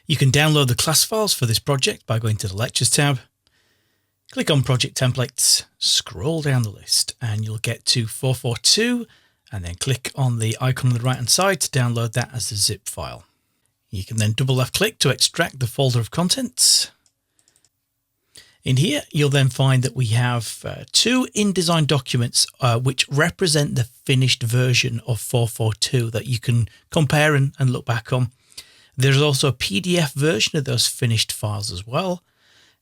You can download the class files for this project by going to the Lectures tab, click on Project Templates, scroll down the list, and you'll get to 442, and then click on the icon on the right-hand side to download that as a zip file. You can then double left-click to extract the folder of contents. In here, you'll then find that we have two InDesign documents which represent the finished version of 442 that you can compare and look back on. There's also a PDF version of those finished files as well.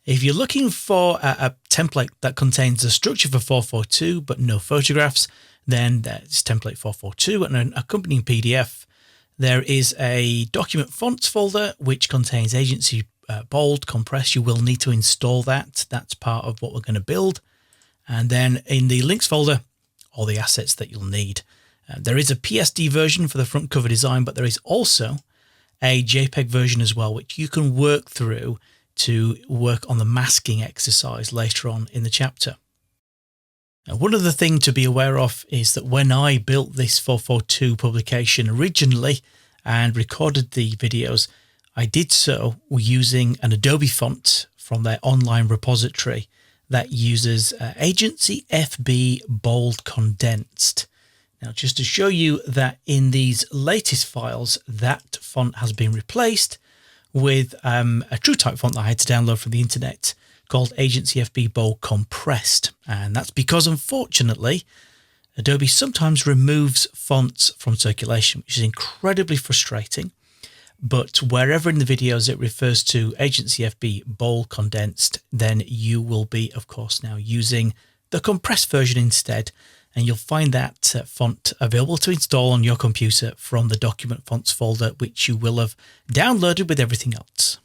If you're looking for a template that contains the structure for 442 but no photographs, then that's template 442 and an accompanying PDF. There is a document fonts folder which contains agency bold, compress. You will need to install that. That's part of what we're going to build. And then in the links folder, all the assets that you'll need. There is a PSD version for the front cover design, but there is also a JPEG version as well, which you can work through to work on the masking exercise later on in the chapter. Now, one other thing to be aware of is that when I built this 442 publication originally and recorded the videos, I did so using an Adobe font from their online repository that uses Agency FB Bold Condensed. Now, just to show you that in these latest files, that font has been replaced with a TrueType font that I had to download from the internet called Agency FB Bold Compressed. And that's because, unfortunately, Adobe sometimes removes fonts from circulation, which is incredibly frustrating. But wherever in the videos it refers to Agency FB Bold Condensed, then you will be, of course, now using the compressed version instead. And you'll find that font available to install on your computer from the document fonts folder, which you will have downloaded with everything else.